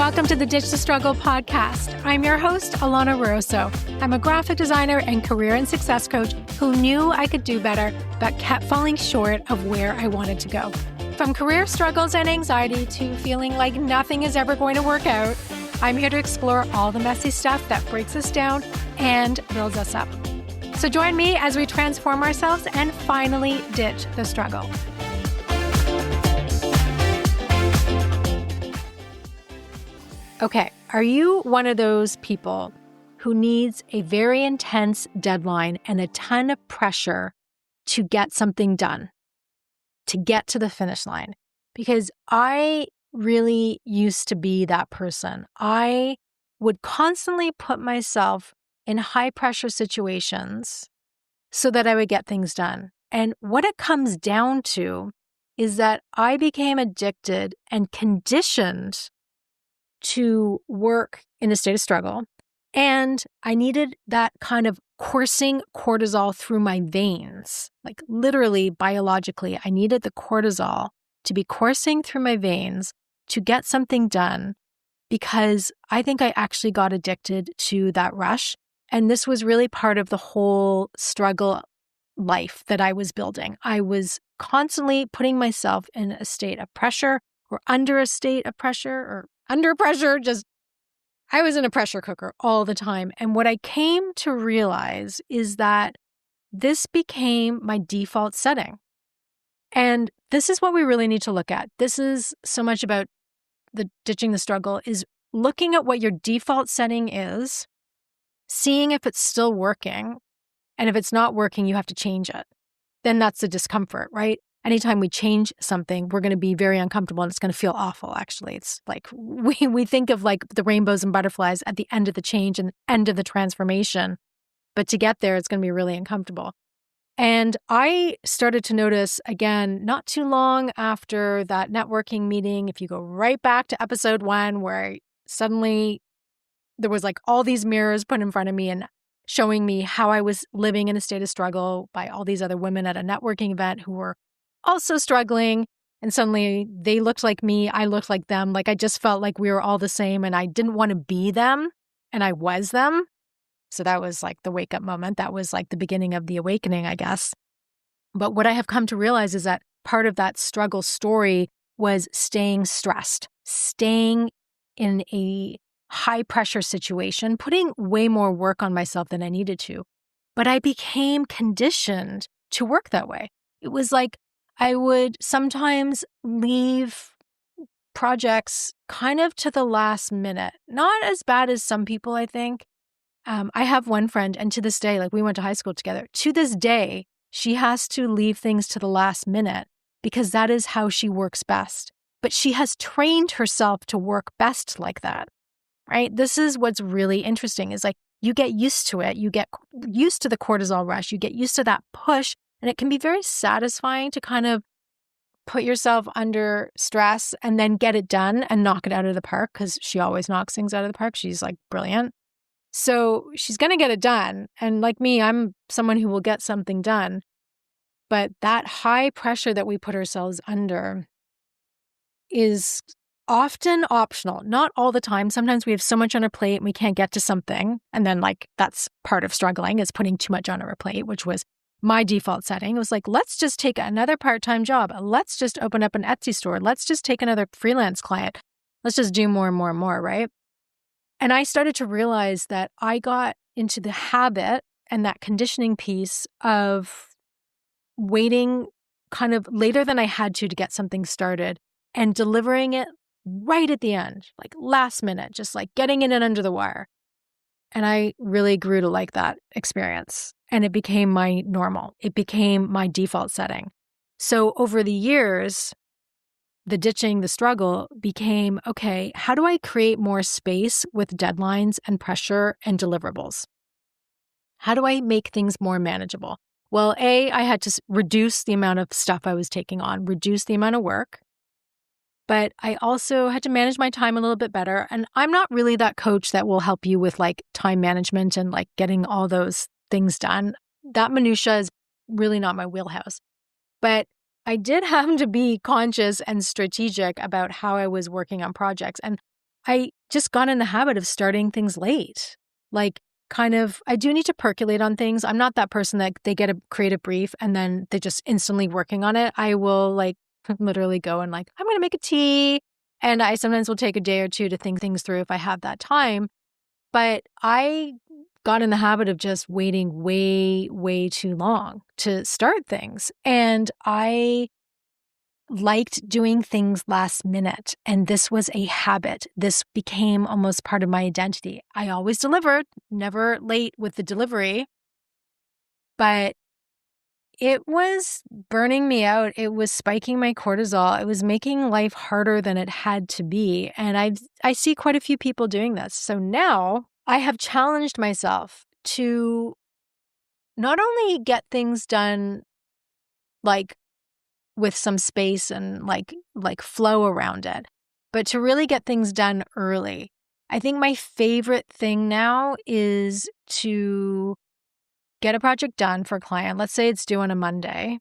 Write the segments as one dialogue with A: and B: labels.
A: Welcome to the Ditch the Struggle podcast. I'm your host, Alana Rosso. I'm a graphic designer and career and success coach who knew I could do better, but kept falling short of where I wanted to go. From career struggles and anxiety to feeling like nothing is ever going to work out, I'm here to explore all the messy stuff that breaks us down and builds us up. So join me as we transform ourselves and finally ditch the struggle. Okay, are you one of those people who needs a very intense deadline and a ton of pressure to get something done, to get to the finish line? Because I really used to be that person. I would constantly put myself in high pressure situations so that I would get things done. And what it comes down to is that I became addicted and conditioned to work in a state of struggle. And I needed that kind of coursing cortisol through my veins. Like literally, biologically, I needed the cortisol to be coursing through my veins to get something done, because I think I actually got addicted to that rush. And this was really part of the whole struggle life that I was building. I was constantly putting myself in a state of pressure or under a state of pressure or under pressure. I was in a pressure cooker all the time. And what I came to realize is that this became my default setting. And this is what we really need to look at. This is so much about the ditching the struggle, is looking at what your default setting is, seeing if it's still working. And if it's not working, you have to change it. Then that's the discomfort, right? Anytime we change something, we're going to be very uncomfortable and it's going to feel awful, actually. It's like we think of like the rainbows and butterflies at the end of the change and end of the transformation. But to get there, it's going to be really uncomfortable. And I started to notice, again, not too long after that networking meeting, if you go right back to episode 1, where suddenly there was like all these mirrors put in front of me and showing me how I was living in a state of struggle by all these other women at a networking event who were also struggling. And suddenly they looked like me, I looked like them. Like I just felt like we were all the same and I didn't want to be them and I was them. So that was like the wake up moment. That was like the beginning of the awakening, I guess. But what I have come to realize is that part of that struggle story was staying stressed, staying in a high pressure situation, putting way more work on myself than I needed to. But I became conditioned to work that way. It was like I would sometimes leave projects kind of to the last minute. Not as bad as some people, I think. I have one friend, and to this day, like we went to high school together, to this day, she has to leave things to the last minute because that is how she works best. But she has trained herself to work best like that, right? This is what's really interesting is like you get used to it. You get used to the cortisol rush. You get used to that push. And it can be very satisfying to kind of put yourself under stress and then get it done and knock it out of the park, because she always knocks things out of the park. She's like brilliant. So she's going to get it done. And like me, I'm someone who will get something done. But that high pressure that we put ourselves under is often optional, not all the time. Sometimes we have so much on our plate and we can't get to something. And then like that's part of struggling, is putting too much on our plate, which was my default setting. It was like, let's just take another part-time job. Let's just open up an Etsy store. Let's just take another freelance client. Let's just do more and more and more, right? And I started to realize that I got into the habit and that conditioning piece of waiting kind of later than I had to get something started and delivering it right at the end, like last minute, just like getting it in under the wire. And I really grew to like that experience. And it became my normal. It became my default setting. So over the years, the ditching the struggle became, okay, how do I create more space with deadlines and pressure and deliverables? How do I make things more manageable? Well, I had to reduce the amount of stuff I was taking on, reduce the amount of work. But I also had to manage my time a little bit better. And I'm not really that coach that will help you with like time management and like getting all those things done. That minutia is really not my wheelhouse. But I did have to be conscious and strategic about how I was working on projects. And I just got in the habit of starting things late. Like, I do need to percolate on things. I'm not that person that they get a creative brief and then they just instantly working on it. I will literally go and I'm going to make a tea. And I sometimes will take a day or two to think things through if I have that time. But I got in the habit of just waiting way, way too long to start things. And I liked doing things last minute. And this was a habit. This became almost part of my identity. I always delivered, never late with the delivery. But it was burning me out. It was spiking my cortisol. It was making life harder than it had to be. And I see quite a few people doing this. So now I have challenged myself to not only get things done with some space and flow around it, but to really get things done early. I think my favorite thing now is to get a project done for a client. Let's say it's due on a Monday,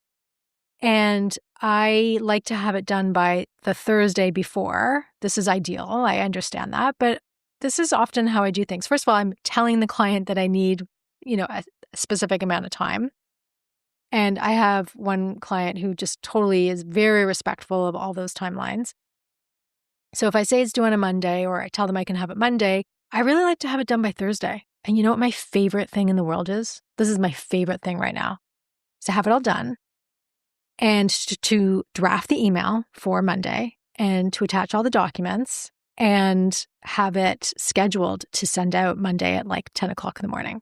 A: and I like to have it done by the Thursday before. This is ideal. I understand that, but this is often how I do things. First of all, I'm telling the client that I need, a specific amount of time. And I have one client who just totally is very respectful of all those timelines. So if I say it's due on a Monday, or I tell them I can have it Monday, I really like to have it done by Thursday. And you know what my favorite thing in the world is? This is my favorite thing right now. Is to have it all done and to draft the email for Monday and to attach all the documents and have it scheduled to send out Monday at 10 o'clock in the morning.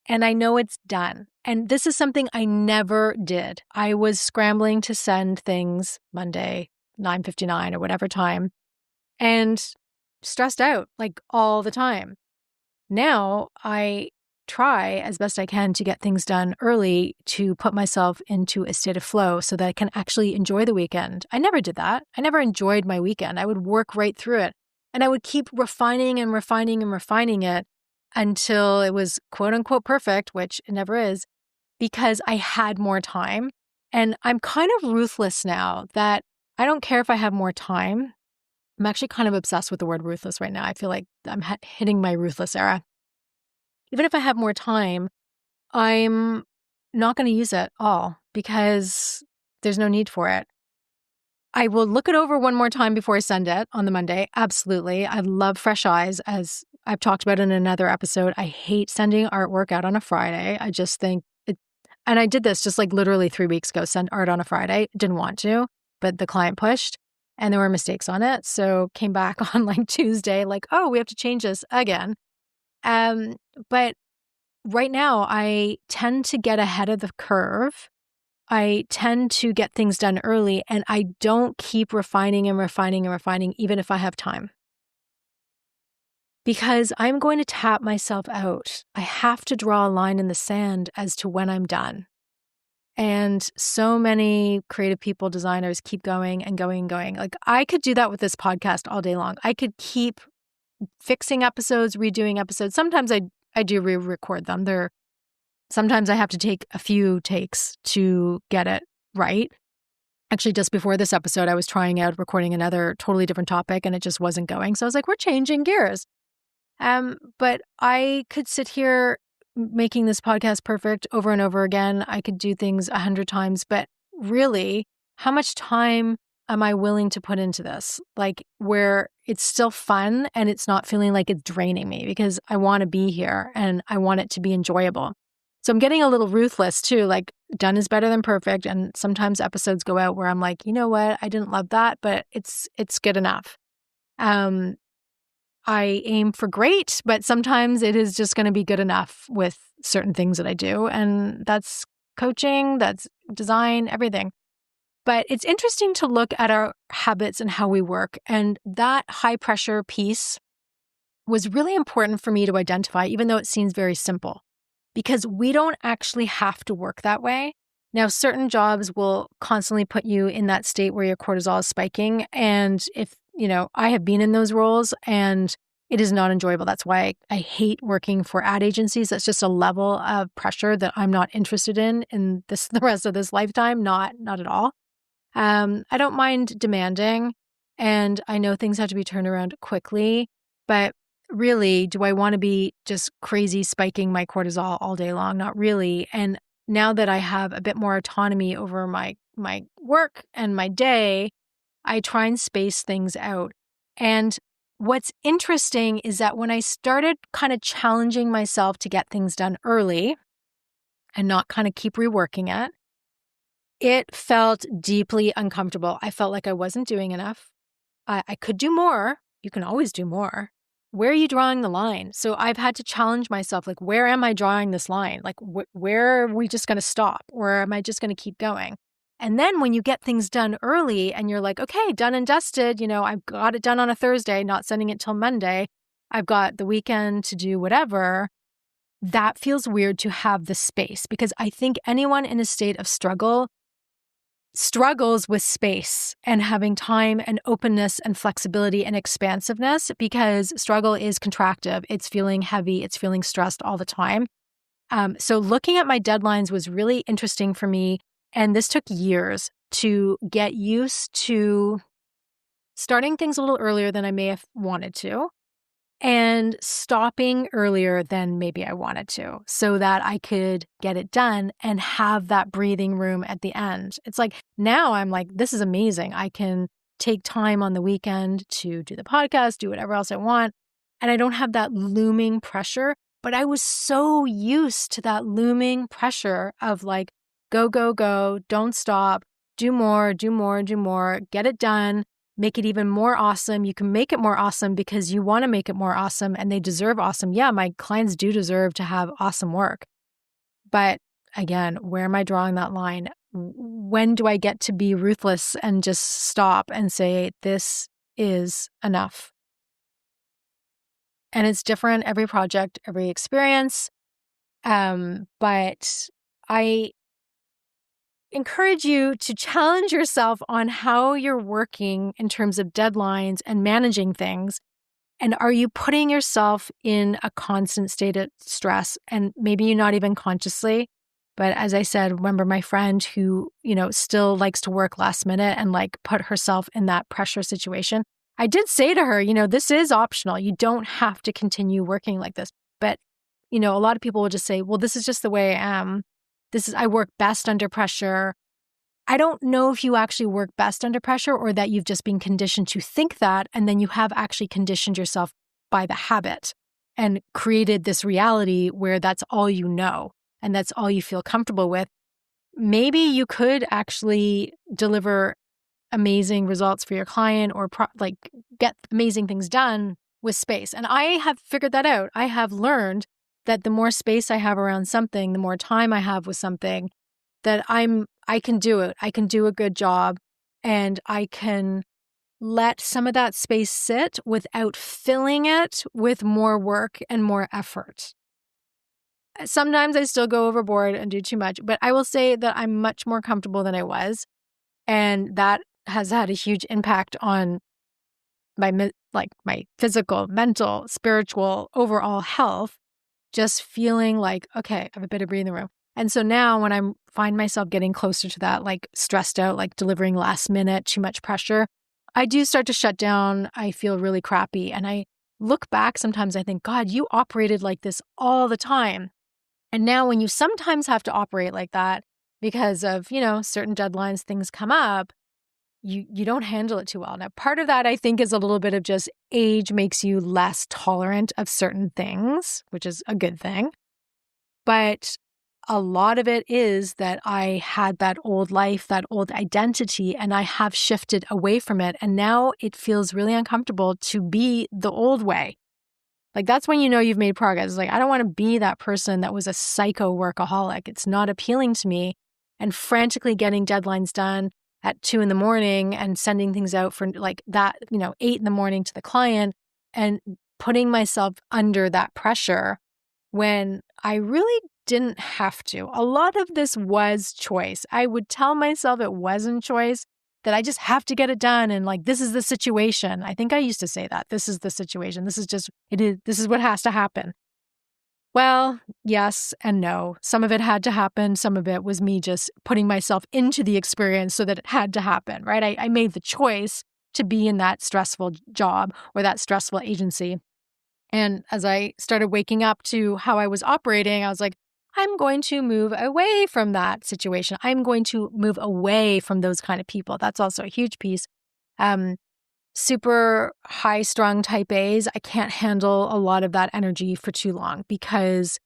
A: And I know it's done. And this is something I never did. I was scrambling to send things Monday, 9:59 or whatever time, and stressed out all the time. Now I try as best I can to get things done early to put myself into a state of flow so that I can actually enjoy the weekend. I never did that. I never enjoyed my weekend. I would work right through it. And I would keep refining and refining and refining it until it was quote unquote perfect, which it never is, because I had more time. And I'm kind of ruthless now that I don't care if I have more time. I'm actually kind of obsessed with the word ruthless right now. I feel like I'm hitting my ruthless era. Even if I have more time, I'm not going to use it all because there's no need for it. I will look it over one more time before I send it on the Monday. Absolutely. I love fresh eyes, as I've talked about in another episode. I hate sending artwork out on a Friday. I just think it, and I did this just literally 3 weeks ago, send art on a Friday. Didn't want to, but the client pushed and there were mistakes on it. So came back on Tuesday, oh, we have to change this again. But right now I tend to get ahead of the curve. I tend to get things done early, and I don't keep refining and refining and refining, even if I have time. Because I'm going to tap myself out. I have to draw a line in the sand as to when I'm done. And so many creative people, designers keep going and going and going. I could do that with this podcast all day long. I could keep fixing episodes, redoing episodes. Sometimes I do re-record them. Sometimes I have to take a few takes to get it right. Actually, just before this episode, I was trying out recording another totally different topic and it just wasn't going. So I was like, we're changing gears. But I could sit here making this podcast perfect over and over again. I could do things 100 times, but really, how much time am I willing to put into this? Where it's still fun and it's not feeling like it's draining me, because I want to be here and I want it to be enjoyable. So I'm getting a little ruthless too, done is better than perfect. And sometimes episodes go out where I'm like, you know what? I didn't love that, but it's good enough. I aim for great, but sometimes it is just going to be good enough with certain things that I do. And that's coaching, that's design, everything. But it's interesting to look at our habits and how we work. And that high pressure piece was really important for me to identify, even though it seems very simple, because we don't actually have to work that way. Now, certain jobs will constantly put you in that state where your cortisol is spiking. And if, I have been in those roles and it is not enjoyable. That's why I hate working for ad agencies. That's just a level of pressure that I'm not interested in the rest of this lifetime. Not at all. I don't mind demanding And I know things have to be turned around quickly, but really, do I want to be just crazy spiking my cortisol all day long? Not really. And now that I have a bit more autonomy over my work and my day, I try and space things out. And what's interesting is that when I started kind of challenging myself to get things done early and not kind of keep reworking it, it felt deeply uncomfortable. I felt like I wasn't doing enough. I could do more. You can always do more. Where are you drawing the line? So I've had to challenge myself, like, where am I drawing this line? Like, where are we just going to stop? Or am I just going to keep going? And then when you get things done early and you're like, okay, done and dusted, I've got it done on a Thursday, not sending it till Monday. I've got the weekend to do whatever. That feels weird to have the space, because I think anyone in a state of struggle struggles with space and having time and openness and flexibility and expansiveness, because struggle is contractive. It's feeling heavy. It's feeling stressed all the time. So looking at my deadlines was really interesting for me. And this took years to get used to starting things a little earlier than I may have wanted to, and stopping earlier than maybe I wanted to, so that I could get it done and have that breathing room at the end. It's like, now I'm like, this is amazing. I can take time on the weekend to do the podcast, do whatever else I want, and I don't have that looming pressure. But I was so used to that looming pressure of like, go, go, go, don't stop, do more, do more, do more, get it done. Make it even more awesome. You can make it more awesome because you want to make it more awesome, and they deserve awesome. Yeah, my clients do deserve to have awesome work. But again, where am I drawing that line? When do I get to be ruthless and just stop and say, this is enough? And it's different every project, every experience. But I encourage you to challenge yourself on how you're working in terms of deadlines and managing things. And are you putting yourself in a constant state of stress? And maybe you're not even consciously. But as I said, remember my friend who, still likes to work last minute and like put herself in that pressure situation. I did say to her, this is optional. You don't have to continue working like this. But, a lot of people will just say, well, this is just the way I am. I work best under pressure. I don't know if you actually work best under pressure, or that you've just been conditioned to think that, and then you have actually conditioned yourself by the habit and created this reality where that's all you know and that's all you feel comfortable with. Maybe you could actually deliver amazing results for your client, or get amazing things done with space. And I have figured that out. I have learned that the more space I have around something, the more time I have with something, that I can do it. I can do a good job, and I can let some of that space sit without filling it with more work and more effort. Sometimes I still go overboard and do too much, but I will say that I'm much more comfortable than I was. And that has had a huge impact on my physical, mental, spiritual, overall health. Just feeling like, okay, I have a bit of breathing room. And so now when I find myself getting closer to that, like stressed out, like delivering last minute, too much pressure, I do start to shut down. I feel really crappy. And I look back sometimes, I think, God, you operated like this all the time. And now when you sometimes have to operate like that because of, certain deadlines, things come up, you don't handle it too well. Now, part of that, I think, is a little bit of just age makes you less tolerant of certain things, which is a good thing. But a lot of it is that I had that old life, that old identity, and I have shifted away from it. And now it feels really uncomfortable to be the old way. Like, that's when you've made progress. It's like, I don't want to be that person that was a psycho workaholic. It's not appealing to me. And frantically getting deadlines done at 2 a.m. and sending things out for 8 a.m. to the client, and putting myself under that pressure when I really didn't have to. A lot of this was choice. I would tell myself it wasn't choice, that I just have to get it done. And this is the situation. I think I used to say that. This is the situation. This is what has to happen. Well, yes and no. Some of it had to happen. Some of it was me just putting myself into the experience so that it had to happen, right? I made the choice, to be in that stressful job or that stressful agency. And as I started waking up to how I was operating, I was like, I'm going to move away from that situation. I'm going to move away from those kind of people. That's also a huge piece. Super high-strung type A's, I can't handle a lot of that energy for too long because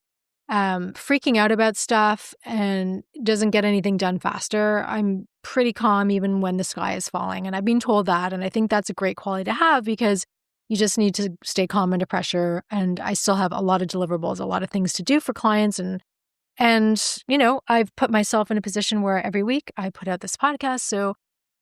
A: freaking out about stuff and doesn't get anything done faster. I'm pretty calm even when the sky is falling. And I've been told that. And I think that's a great quality to have because you just need to stay calm under pressure. And I still have a lot of deliverables, a lot of things to do for clients. And I've put myself in a position where every week I put out this podcast. So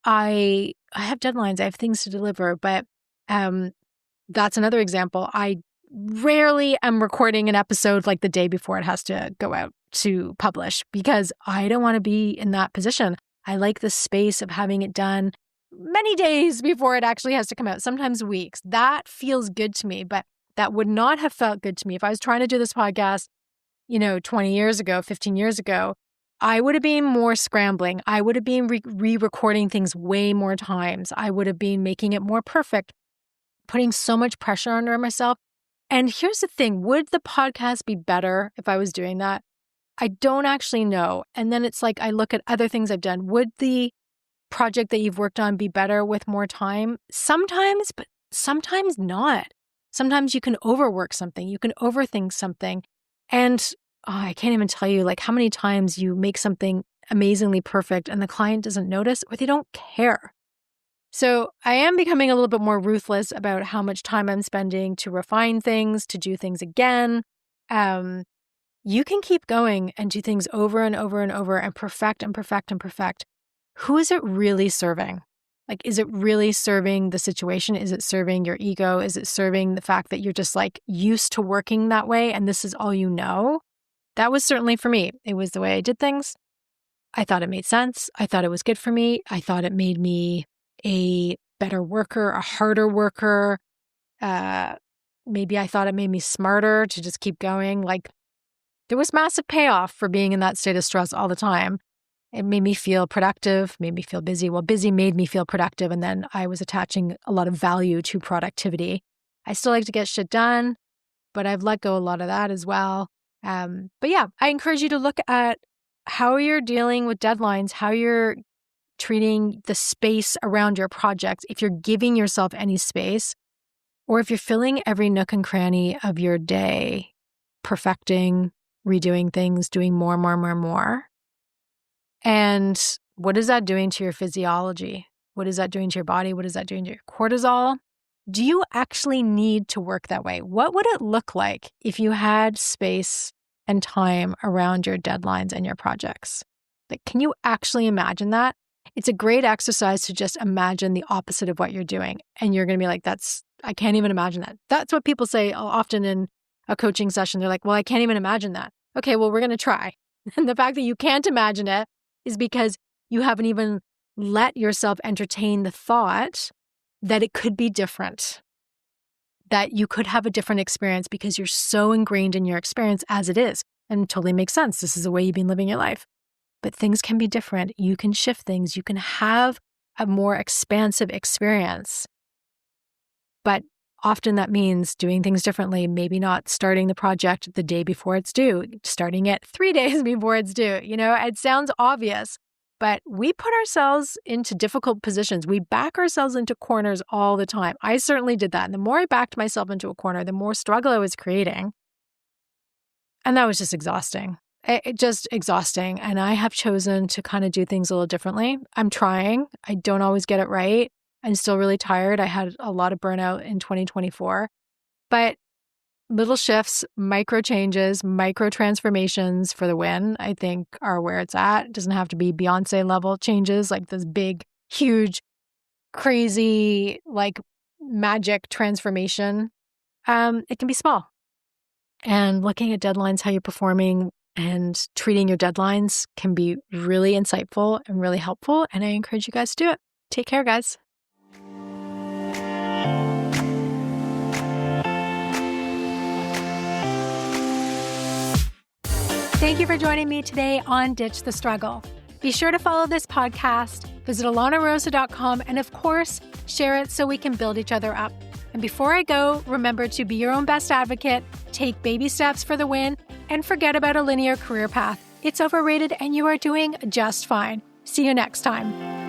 A: I have deadlines, I have things to deliver, but that's another example. I rarely am recording an episode like the day before it has to go out to publish because I don't want to be in that position. I like the space of having it done many days before it actually has to come out, sometimes weeks. That feels good to me, but that would not have felt good to me if I was trying to do this podcast, 20 years ago, 15 years ago. I would have been more scrambling. I would have been re-recording things way more times. I would have been making it more perfect, putting so much pressure under myself. And here's the thing, would the podcast be better if I was doing that? I don't actually know. And then it's like I look at other things I've done. Would the project that you've worked on be better with more time? Sometimes, but sometimes not. Sometimes you can overwork something. You can overthink something. And I can't even tell you how many times you make something amazingly perfect and the client doesn't notice or they don't care. So I am becoming a little bit more ruthless about how much time I'm spending to refine things, to do things again. You can keep going and do things over and over and over and perfect and perfect and perfect. Who is it really serving? Is it really serving the situation? Is it serving your ego? Is it serving the fact that you're just used to working that way and this is all you know? That was certainly for me. It was the way I did things. I thought it made sense. I thought it was good for me. I thought it made me a better worker, a harder worker. Maybe I thought it made me smarter to just keep going. There was massive payoff for being in that state of stress all the time. It made me feel productive, made me feel busy. Well, busy made me feel productive. And then I was attaching a lot of value to productivity. I still like to get shit done, but I've let go a lot of that as well. But yeah, I encourage you to look at how you're dealing with deadlines, how you're treating the space around your project, if you're giving yourself any space, or if you're filling every nook and cranny of your day, perfecting, redoing things, doing more. And what is that doing to your physiology? What is that doing to your body? What is that doing to your cortisol? Do you actually need to work that way? What would it look like if you had space and time around your deadlines and your projects? Can you actually imagine that? It's a great exercise to just imagine the opposite of what you're doing. And you're going to be like, I can't even imagine that. That's what people say often in a coaching session. They're like, well, I can't even imagine that. Okay, well, we're going to try. And the fact that you can't imagine it is because you haven't even let yourself entertain the thought that it could be different, that you could have a different experience because you're so ingrained in your experience as it is. And it totally makes sense. This is the way you've been living your life. But things can be different. You can shift things. You can have a more expansive experience. But often that means doing things differently, maybe not starting the project the day before it's due, starting it 3 days before it's due. It sounds obvious, but we put ourselves into difficult positions. We back ourselves into corners all the time. I certainly did that. And the more I backed myself into a corner, the more struggle I was creating. And that was just exhausting. Just exhausting. And I have chosen to kind of do things a little differently. I'm trying. I don't always get it right. I'm still really tired. I had a lot of burnout in 2024. But little shifts, micro changes, micro transformations for the win, I think are where it's at. It doesn't have to be Beyonce level changes, like this big, huge, crazy, magic transformation. It can be small. And looking at deadlines, how you're performing, and treating your deadlines can be really insightful and really helpful. And I encourage you guys to do it. Take care, guys. Thank you for joining me today on Ditch the Struggle. Be sure to follow this podcast Visit alanarosa.com and, of course, share it so we can build each other up. And before I go, remember to be your own best advocate, take baby steps for the win, and forget about a linear career path. It's overrated and you are doing just fine. See you next time.